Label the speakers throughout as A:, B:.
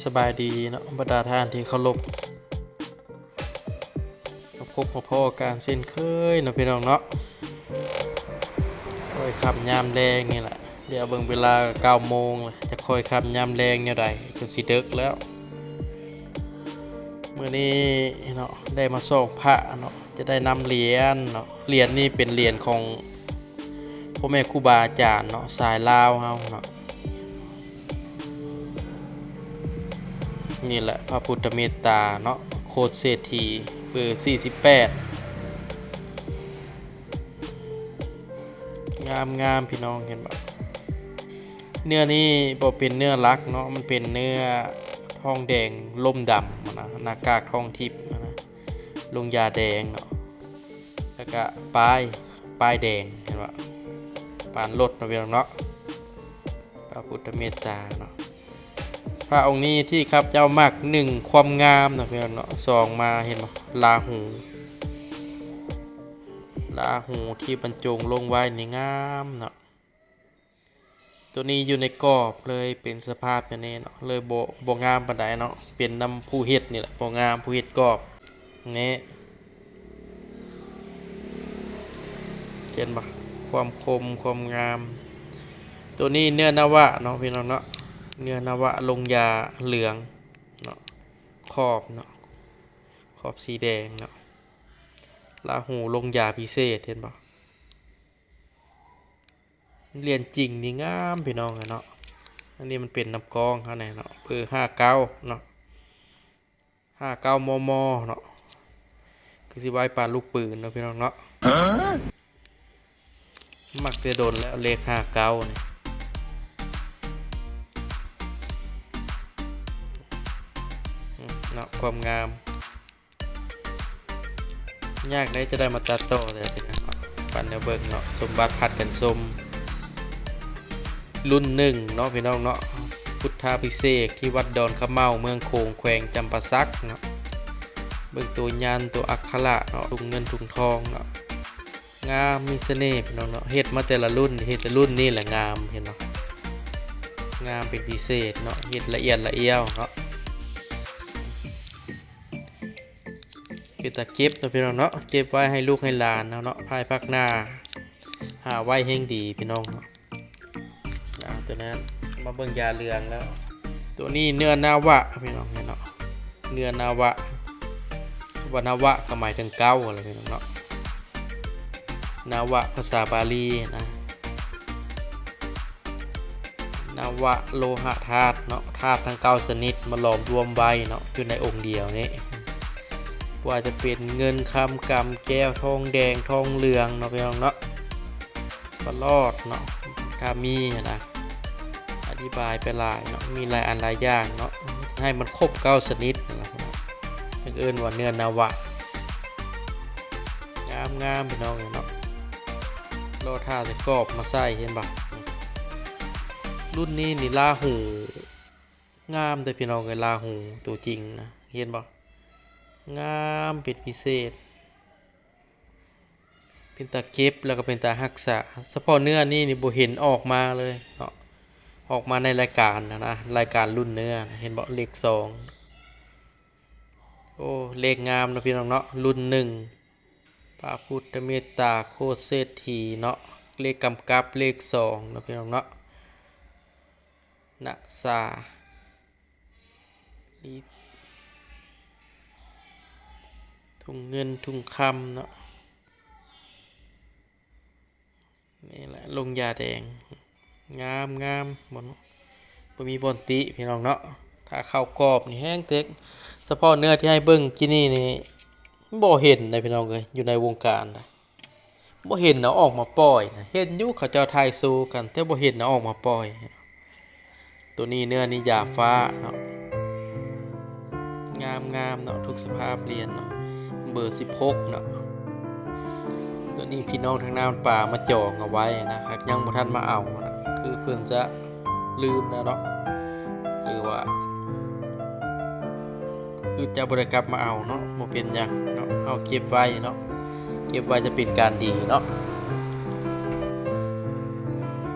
A: สบายดีเนาะบรรดาท่านที่เคารพมาพบมาพ่อการเส้นเคยเนาะพี่น้องเนาะคอยขับยามแรงนี่แหละเดี๋ยวเบิ่งเวลา9 โมงจะคอยขับยามแรงเนี่ยใดจนสิดึกแล้วมื้อนี้เนาะได้มาส่งพระเนาะจะได้นำเหรียญเนาะเหรียญนี่เป็นเหรียญของพ่อแม่ครูบาอาจารย์เนาะสายลาวเฮาเนาะนี่แหละพระพุทธเมตตาเนาะโคตรเศรษฐีเบอร์48งามพี่น้องเห็นบ่เนื้อนี้บ่เป็นเนื้อลักเนาะมันเป็นเนื้อทองแดงล่มดำนะหน้ากากทองทิพย์นะลงยาแดงเนาะแล้วก็ป้ายแดงเห็นบ่ปานรถเนาะพี่น้องเนาะพระพุทธเมตตาเนาะพระองค์นี้ที่ครับเจ้ามัก1ความงามนะพี่น้องเนาะ2มาเห็นบ่ลาหูที่บรรจงลงไว้นี่งามเนาะตัวนี้อยู่ในกรอบเลยเป็นสภาพอย่างนี้เนาะเลยบ่งามปานใดเนาะเป็นน้ำผู้เฮ็ดนี่แหละบ่งามผู้เฮ็ดกรอบนี่เห็นบ่ความคมความงามตัวนี้เนื้อนวะเนาะพี่น้องเนาะเนื้อนวะลงยาเหลืองเนาะขอบเนาะขอบสีแดงเนาะลาหูลงยาพิเศษเห็นบ่เรียนจริงนี่งามพี่น้องเนาะอันนี้มันเป็นน้ำกองเท่านั้นเนาะเบอร์59เนาะ59 มมเนาะคือสิไว้ปานลูกปืนเนาะพี่น้องเนาะมักจะโดนแล้วเลข59นี่เนาะความงามยากได้จะได้มาตัดต่อเลยพี่น้องปันเดี๋ยวเบิ่งเนาะสมบัติผัดกันสมรุ่น1เนาะพี่น้องเนาะพุทธาภิเษกที่วัดดอนขะเมาเมืองโขงแขวงจำปาสักเนาะเบิ่งตัวยันตัวอักขระเนาะถุงเงินถุงทองเนาะงามมีเสน่ห์พี่น้องเนาะเฮ็ดมาแต่ละรุ่นเฮ็ดแต่รุ่นนี้แหละงามเห็นเนาะงามเป็นพิเศษเนาะเฮ็ดละเอียดละเอียวเนาะคือตะเก็บเนาะพี่น้องเนาะเก็บไว้ให้ลูกให้หลานเนาะภายภาคหน้าหาไว้แห่งดีพี่น้องเนาะตัวนั้นมาเบิ่งยาเหลืองแล้วตัวนี้เนื้อนาวะพี่น้องเนาะเนื้อนาวะวนาวะก็หมายถึงเก้าอะไรพี่น้องเนาะนาวะภาษาบาลีนะนาวะโลหะธาตุเนาะธาตุทั้ง9ชนิดมาหลอมรวมไว้เนาะอยู่ในองค์เดียวนี้ว่าจะเป็นเงินคำกำแก้วทองแดงทองเหลืองเนาะพี่น้องเนาะปลอดเนาะถ้ามีนะอธิบายไปหลายเนาะมีหลายอันหลายอย่างเนาะให้มันครบ9ชนิดนะครับถึงเอิ้นว่าเนื้อนาวะงามพี่น้องเนาะโลท่าใส่กรอบมาใส่เห็นบ่รุ่นนี้นี่ลาหูงามแต่พี่น้องเลยลาหูตัวจริงนะเห็นบ่งามเป็นพิเศษเป็นตาเก็บแล้วก็เป็นตารักษาเฉพาะเนื้อนี่บ่เห็นออกมาเลยเนาะออกมาในรายการนะรายการรุ่นเนื้อนะเห็นบ่เลข2โอ้เลขงามนะพี่น้องเนาะรุ่น1พระพุทธเมตตาโคตรเศรษฐีเนาะเลขกำกับเลข2นะพี่น้องเนาะนะสาถุงเงินถุงคำเนาะนี่แหละลงยาแดงงามบ่มีบอนติพี่น้องเนาะถ้าเข้ากรอบนี่แห้งเต็กเฉพาะเนื้อที่ให้เบิ่งกินนี่บ่เห็นนะพี่น้องเอ้ยอยู่ในวงการนะบ่เห็นเนาะออกมาปล่อยนะเห็นอยู่เขาเจ้าทายสู้กันแต่บ่เห็นเนาะออกมาปล่อยตัวนี้เนื้อนี่หยาฟ้าเนาะงามเนาะทุกสภาพเหรียญเนาะเบอร์16เนาะตัวนี้พี่น้องทางน้ำป่ามาจองเอาไว้นะหากยังบ่ทันมาเอานะคือเพิ่นจะลืมนะเนาะหรือว่าคือจะบ่ได้กลับมาเอาเนาะบ่เป็นหยังเนาะเอาเก็บไว้เนาะเก็บไว้จะเป็นการดีเนาะ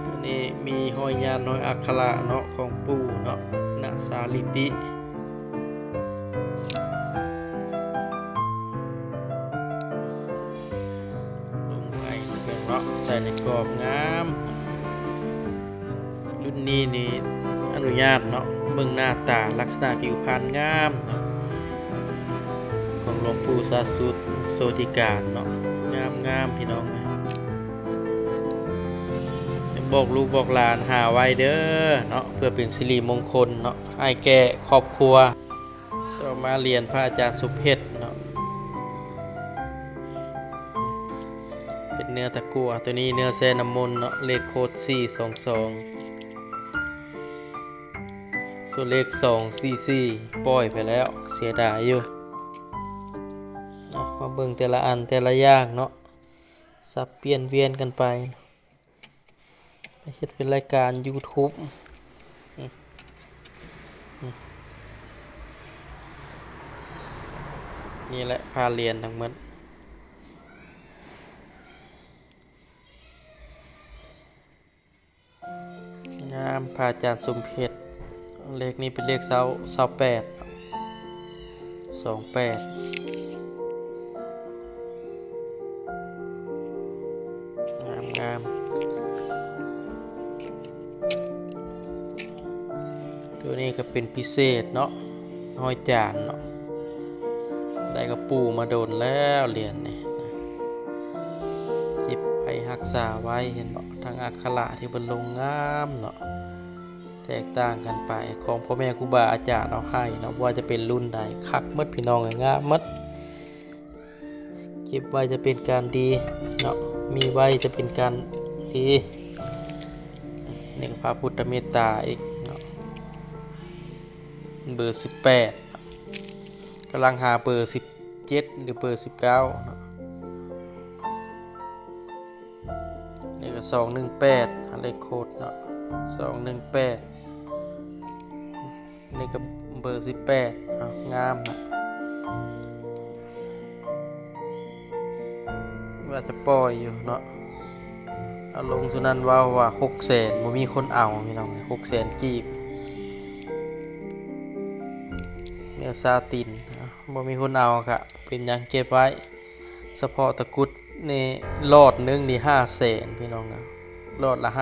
A: ตัวนี้มีห้อยยานน้อยอักขระเนาะของปู่เนาะณสาลิติ ส่ในกรอบงามรุ่นนี้นี่อนุญาตเนาะเบิ่งหน้าตาลักษณะผิวพรรณงามเนาะของหลวงปู่สาสุตโสติการเนาะงามพี่น้องจะบอกลูกบอกหลานหาไว้เด้อเนาะเพื่อเป็นสิริมงคลเนาะให้แก่ครอบครัวต่อมาเรียนพระอาจารย์สุเพชรเนาะเป็นเนื้อตะกั่วตัวนี้เนื้อแซน้ำมนต์เนาะเลขโคด422ส่วนเลข244ปล่อยไปแล้วเสียดายอยู่มาเบิ่งแต่ละอันแต่ละอย่างเนาะสับเปลี่ยนเวียนกันไปเฮ็ดเป็นรายการ YouTube นี่แหละพาเรียนทั้งหมดงามพระอาจารย์สมเพชรเลขนี้เป็นเลข28 งามตัวนี้ก็เป็นพิเศษเนาะห้อยจานเนาะได้กระปูมาโดนแล้วเหรียญนี่จิบไปรักษาไว้เห็นบ่ทางอักขระที่บนลงงามเนาะแตกต่างกันไปของพ่อแม่ครูบาอาจารย์เอาให้เนาะว่าจะเป็นรุ่นใดคักหมดพี่น้องงามหมดเก็บไว้จะเป็นการดีเนาะมีไว้จะเป็นการดีนี่พระพุทธเมตตาอีกเนาะเบอร์18กำลังหาเบอร์17หรือเบอร์19เนาะนี่ก็218เลขโคดเนาะ218นี่ก็เบอร์18งามนะว่าจะปล่อยอยู่เนาะเอาลงสุนันว่า600,000บ่มีคนเอาพี่น้อง600,000กีบเนื้อซาตินบ่มีคนเอาค่ะเป็นหยังเก็บไว้เฉพาะตะกุดนี่รอดนึงนี่500,000พี่น้องนะรอดละ500,000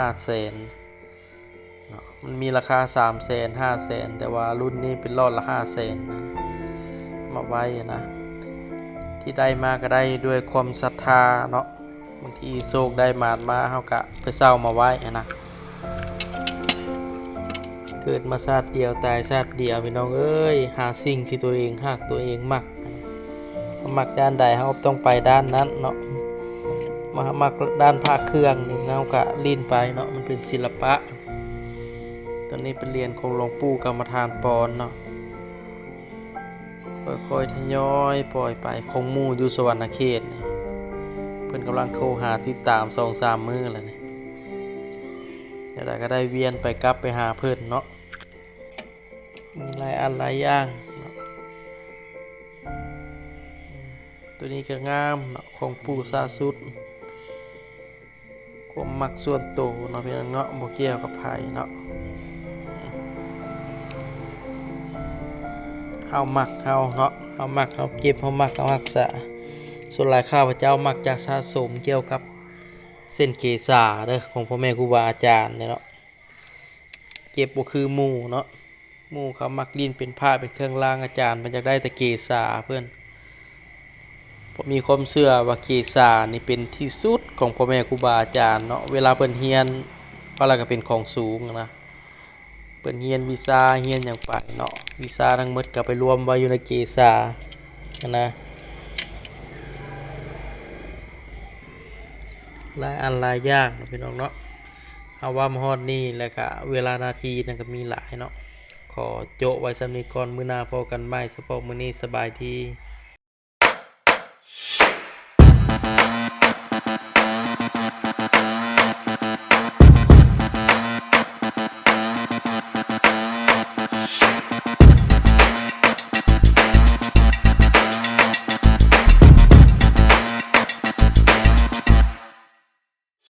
A: เนาะมันมีราคา300,000 500,000แต่ว่ารุ่นนี้เป็นรอดละ500,000นะมาไว้นะที่ได้มาก็ได้ด้วยความศรัทธาเนาะบางทีโชคได้มาเฮาก็ไปเซามาไว้นะเกิดมาชาติเดียวตายชาติเดียวพี่น้องเอ้ยหาสิ่งที่ตัวเองฮักตัวเองมักด้านใดเฮาต้องไปด้านนั้นเนาะมามักด้านภาคเครื่องนี่เฮาก็ลิ้นไปเนาะมันเป็นศิลปะตอนนี้เป็นเรียนของหลวงปู่กรรมฐานปอนเนาะค่อยๆทยอยปล่อยไปคงมู่อยู่สวรรณเขตนี่เพิ่นกำลังโทรหาติดตาม 2-3 มื้อแล้วนี่เดี๋ยวก็ได้เวียนไปกลับไปหาเพิ่นเนาะมีหลายอันหลายอย่างเนาะตัวนี้ก็งามเนาะของปู่สาสุตความมักส่วนตัวเนาะพี่น้องเนาะบ่เกี่ยวกับไผเนาะเฮามักเฮาเนาะเฮามักเฮาเก็บเฮามักเฮารักษาส่วนหลายข้าพเจ้ามักจะสะสมเกี่ยวกับเส้นเกษาเด้อของพ่อแม่ครูบาอาจารย์เนี่ยเนาะเก็บบ่คือหมู่เนาะหมู่เขามักลิ้นเป็นผ้าเป็นเครื่องรางอาจารย์มันอยากได้แต่เกษาเพิ่นผมมีความเชื่อว่าเกษานี่เป็นที่สุดของพ่อแม่ครูบาอาจารย์เนาะเวลาเพิ่นเรียนว่าแล้วก็เป็นของสูงนะเพิ่นเรียนวิชาเรียนหยังไปเนาะวิชาทั้งหมดก็ไปรวมไว้อยู่ในเกษานะหลายอันหลายอย่างเนาะพี่น้องเนาะเอาว่ามาฮอดนี่แล้วก็เวลานาทีนั่นก็มีหลายเนาะขอโจะไว้สำนี้ก่อนมื้อหน้าพบกันใหม่เฉพาะมื้อนี้สบายดี